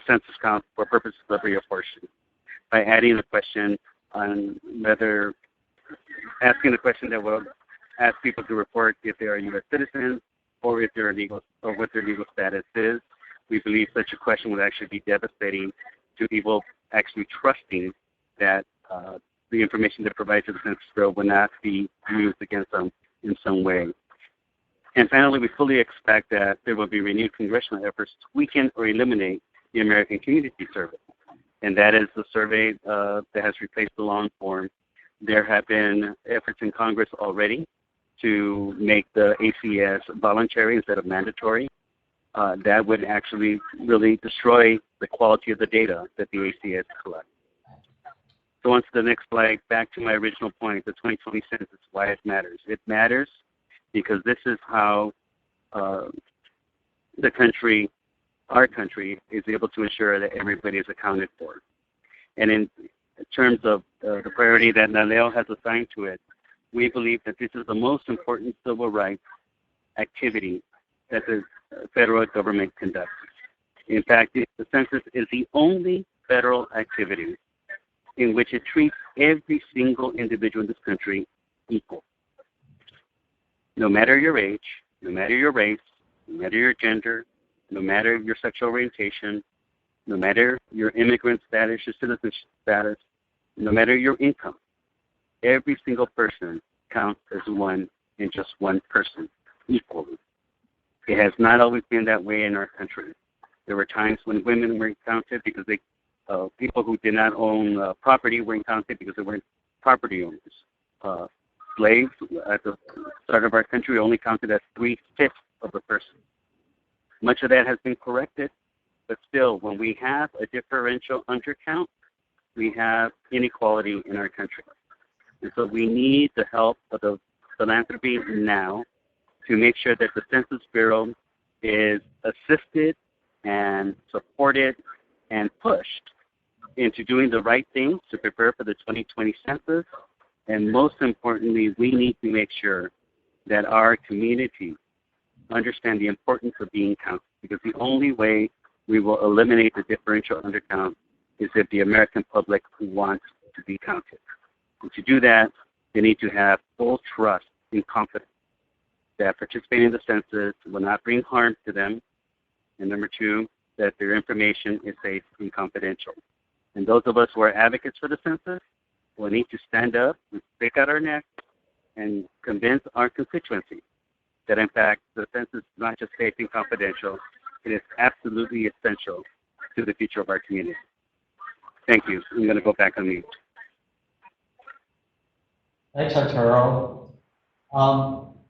census count for purposes of reapportionment, by adding a question on whether, asking a question that will ask people to report if they are U.S. citizens or if they're legal, or what their legal status is. We believe such a question would actually be devastating to people actually trusting that the information they provide to the Census Bureau will not be used against them in some way. And finally, we fully expect that there will be renewed congressional efforts to weaken or eliminate the American Community Survey. And that is the survey that has replaced the long form. There have been efforts in Congress already to make the ACS voluntary instead of mandatory. That would actually really destroy the quality of the data that the ACS collects. So on to the next slide, back to my original point, the 2020 census, why it matters. It matters because this is how the country, our country, is able to ensure that everybody is accounted for. And in terms of the priority that NALEO has assigned to it, we believe that this is the most important civil right activity that the federal government conducts. In fact, the census is the only federal activity in which it treats every single individual in this country equal. No matter your age, no matter your race, no matter your gender, no matter your sexual orientation, no matter your immigrant status, your citizenship status, no matter your income, every single person counts as one and just one person equally. It has not always been that way in our country. There were times when women were counted because people who did not own property weren't counted because they weren't property owners. Slaves at the start of our country only counted as 3/5 of a person. Much of that has been corrected, but still, when we have a differential undercount, we have inequality in our country. And so we need the help of the philanthropy now to make sure that the Census Bureau is assisted and supported and pushed into doing the right things to prepare for the 2020 census. And most importantly, we need to make sure that our community understand the importance of being counted, because the only way we will eliminate the differential undercount is if the American public wants to be counted. And to do that, they need to have full trust and confidence that participating in the census will not bring harm to them, and number two, that their information is safe and confidential. And those of us who are advocates for the census will need to stand up and stick out our neck and convince our constituency that, in fact, the census is not just safe and confidential, it is absolutely essential to the future of our community. Thank you. I'm going to go back on mute. Thanks, Arturo.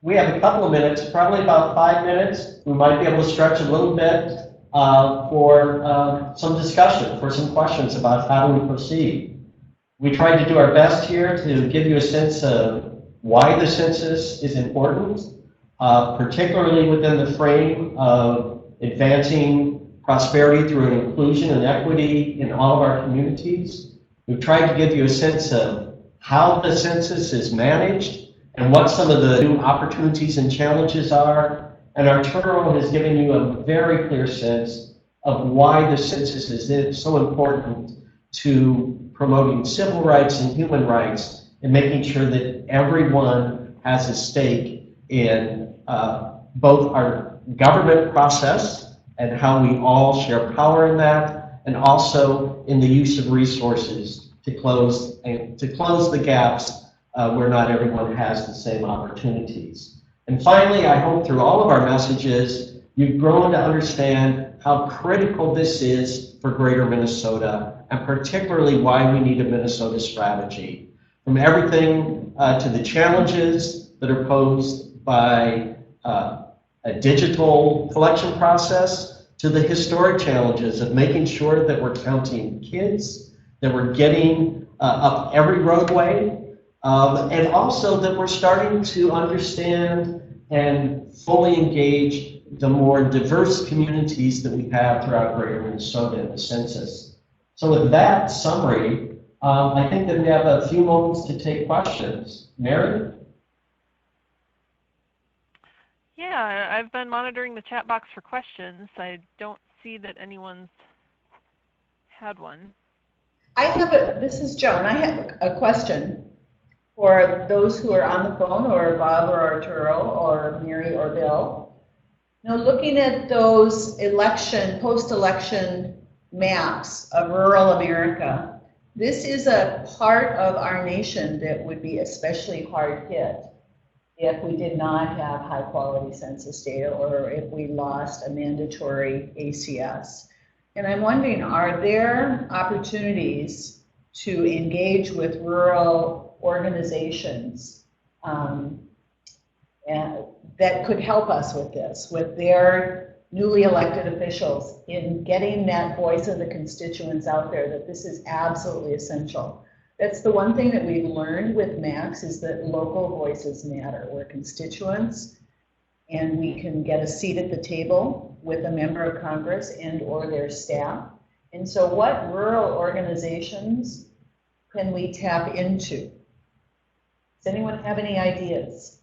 We have a couple of minutes, probably about 5 minutes. We might be able to stretch a little bit for some discussion, for some questions about how do we proceed. We tried to do our best here to give you a sense of why the census is important, particularly within the frame of advancing prosperity through an inclusion and equity in all of our communities. We've tried to give you a sense of how the census is managed and what some of the new opportunities and challenges are. And Arturo has given you a very clear sense of why the census is so important to promoting civil rights and human rights and making sure that everyone has a stake in both our government process and how we all share power in that, and also in the use of resources to close the gaps where not everyone has the same opportunities. And finally, I hope through all of our messages, you've grown to understand how critical this is for Greater Minnesota, and particularly why we need a Minnesota strategy. From everything to the challenges that are posed by a digital collection process, to the historic challenges of making sure that we're counting kids, that we're getting up every roadway, and also that we're starting to understand and fully engage the more diverse communities that we have throughout Greater Minnesota in the census. So with that summary, I think that we have a few moments to take questions. Mary? Yeah, I've been monitoring the chat box for questions. I don't see that anyone's had one. This is Joan. I have a question for those who are on the phone, or Bob or Arturo or Mary or Bill. Now, looking at those post-election maps of rural America, this is a part of our nation that would be especially hard hit if we did not have high quality census data, or if we lost a mandatory ACS. And I'm wondering, are there opportunities to engage with rural organizations that could help us with this, with their newly elected officials, in getting that voice of the constituents out there, that this is absolutely essential? That's the one thing that we've learned with Max, is that local voices matter. We're constituents, and we can get a seat at the table with a member of Congress and or their staff. And so what rural organizations can we tap into? Does anyone have any ideas?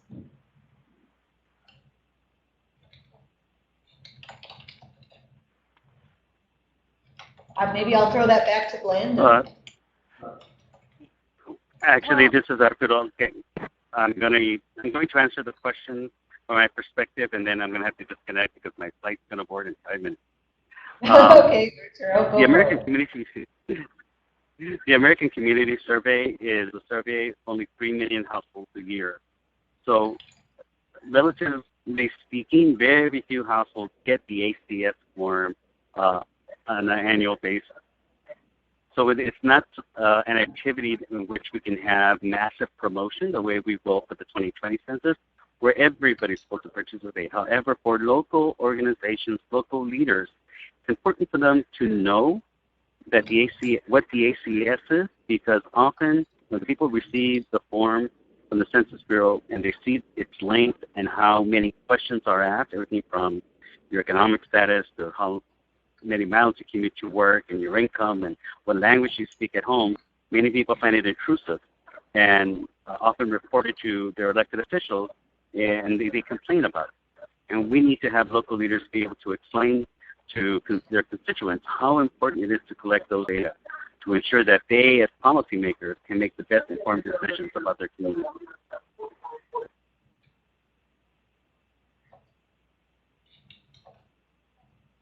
Maybe I'll throw that back to Blandin. Actually, this is a good old game. I'm going to answer the question from my perspective, and then I'm going to have to disconnect because my flight's going to board in 5 minutes. Okay, Arturo, go the American for it. Community The American Community Survey is a survey of only 3 million households a year. So, relatively speaking, very few households get the ACS form on an annual basis. So it's not an activity in which we can have massive promotion the way we will for the 2020 census, where everybody's supposed to participate. However, for local organizations, local leaders, it's important for them to know that what the ACS is, because often when people receive the form from the Census Bureau and they see its length and how many questions are asked, everything from your economic status to how many miles you commute to work and your income and what language you speak at home, many people find it intrusive and often report it to their elected officials, and they complain about it. And we need to have local leaders be able to explain to their constituents how important it is to collect those data to ensure that they, as policymakers, can make the best informed decisions about their community.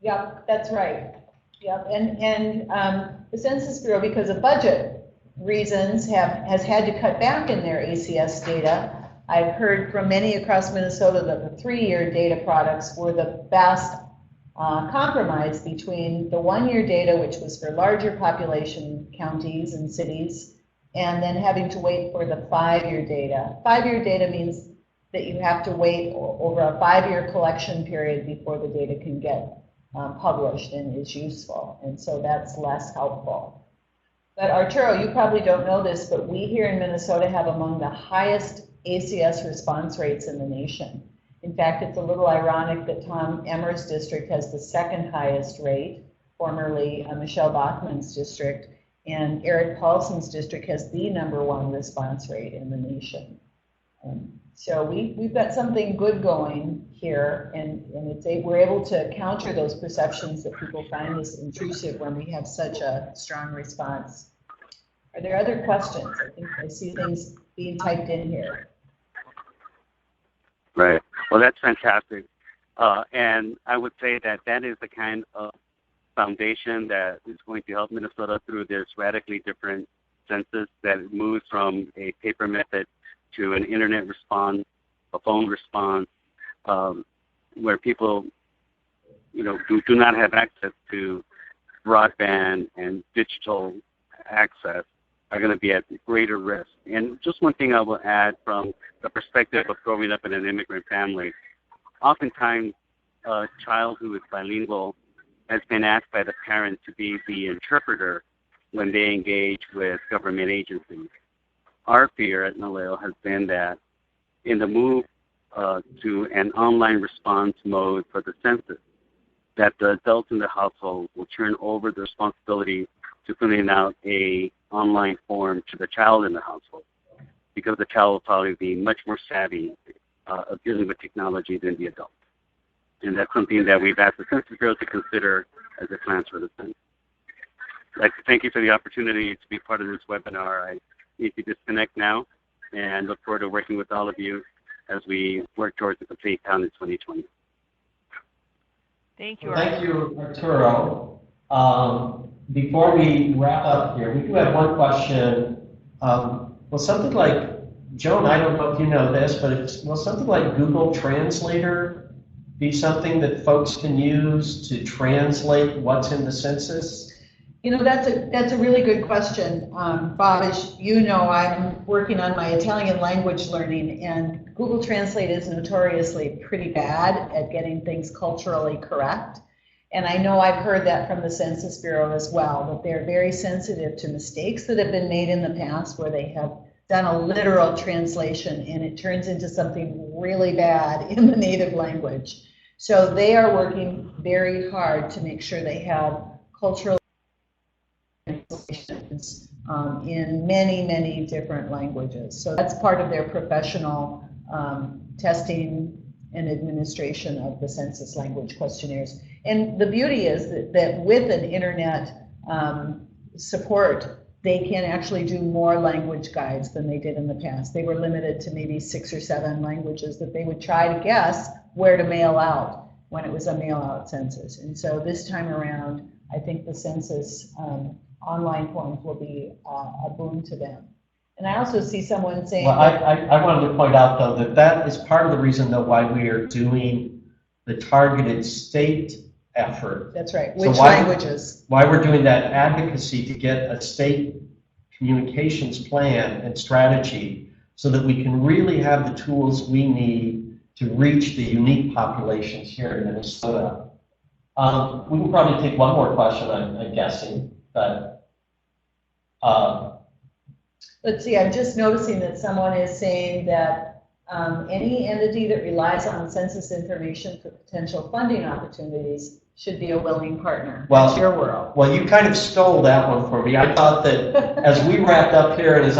Yep, that's right. Yep, and the Census Bureau, because of budget reasons, has had to cut back in their ACS data. I've heard from many across Minnesota that the 3-year data products were the best compromise between the 1-year data, which was for larger population counties and cities, and then having to wait for the 5-year data. 5-year data means that you have to wait over a 5-year collection period before the data can get published and is useful, and so that's less helpful. But Arturo, you probably don't know this, but we here in Minnesota have among the highest ACS response rates in the nation. In fact, it's a little ironic that Tom Emmer's district has the 2nd highest rate, formerly Michelle Bachmann's district, and Eric Paulson's district has the #1 response rate in the nation. So we've got something good going here, and we're able to counter those perceptions that people find this intrusive when we have such a strong response. Are there other questions? I think I see things being typed in here. Right. Well, that's fantastic. And I would say that is the kind of foundation that is going to help Minnesota through this radically different census that moves from a paper method to an internet response, a phone response, where people, do not have access to broadband and digital access are going to be at greater risk. And just one thing I will add from the perspective of growing up in an immigrant family, oftentimes a child who is bilingual has been asked by the parent to be the interpreter when they engage with government agencies. Our fear at NALEO has been that in the move to an online response mode for the census, that the adults in the household will turn over the responsibility to filling out a online form to the child in the household, because the child will probably be much more savvy of dealing with technology than the adult. And that's something that we've asked the Census Bureau to consider as it plans for the census. I'd like to thank you for the opportunity to be part of this webinar. I need to disconnect now and look forward to working with all of you as we work towards a complete count in 2020. Thank you, Arturo. Before we wrap up here, we do have one question. Will something like, Joan, I don't know if you know this, but will something like Google Translator be something that folks can use to translate what's in the census? That's a really good question, Bob. As you know, I'm working on my Italian language learning, and Google Translate is notoriously pretty bad at getting things culturally correct. And I know I've heard that from the Census Bureau as well, that they're very sensitive to mistakes that have been made in the past where they have done a literal translation and it turns into something really bad in the native language. So they are working very hard to make sure they have cultural translations in many, many different languages. So that's part of their professional testing and administration of the census language questionnaires. And the beauty is that with an internet support, they can actually do more language guides than they did in the past. They were limited to maybe 6 or 7 languages that they would try to guess where to mail out when it was a mail out census. And so this time around, I think the census online forms will be a boon to them. And I also see someone saying. Well, I wanted to point out though that is part of the reason though why we are doing the targeted state effort. That's right. So Which languages? Why we're doing that advocacy to get a state communications plan and strategy so that we can really have the tools we need to reach the unique populations here in Minnesota. We can probably take one more question, I'm guessing, but let's see, I'm just noticing that someone is saying that any entity that relies on census information for potential funding opportunities should be a willing partner. Well, that's your world. Well, you kind of stole that one for me. I thought that as we wrapped up here, and as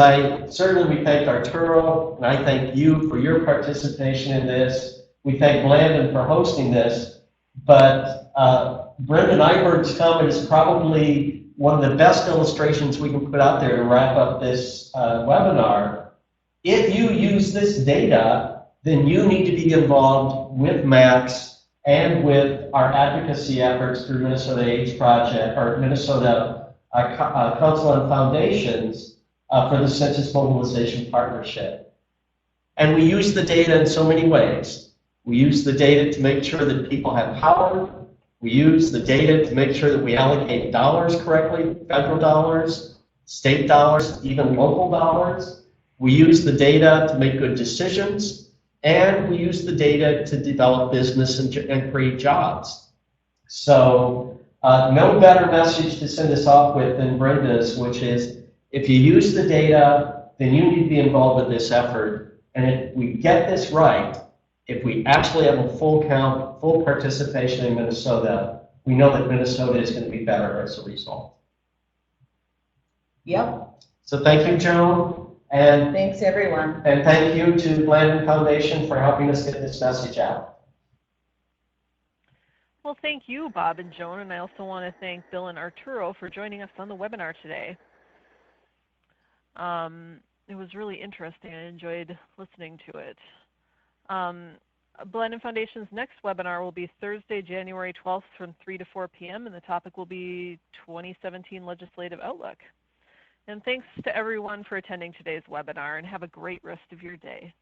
we thank Arturo, and I thank you for your participation in this. We thank Blandin for hosting this, but Brendan Iberg's comment is probably one of the best illustrations we can put out there to wrap up this webinar. If you use this data, then you need to be involved with Max and with our advocacy efforts through Minnesota AIDS Project or Minnesota Council on Foundations for the Census Mobilization Partnership. And we use the data in so many ways. We use the data to make sure that people have power. We use the data to make sure that we allocate dollars correctly, federal dollars, state dollars, even local dollars. We use the data to make good decisions. And we use the data to develop business and create jobs. So no better message to send us off with than Brenda's, which is if you use the data, then you need to be involved with this effort. And if we get this right, if we actually have a full count, full participation in Minnesota, we know that Minnesota is going to be better as a result. Yep. So thank you, Joan. And thanks, everyone. And thank you to Blandin Foundation for helping us get this message out. Well, thank you, Bob and Joan, and I also want to thank Bill and Arturo for joining us on the webinar today. It was really interesting. I enjoyed listening to it. Blandin Foundation's next webinar will be Thursday, January 12th from 3 to 4 p.m., and the topic will be 2017 Legislative Outlook. And thanks to everyone for attending today's webinar, and have a great rest of your day.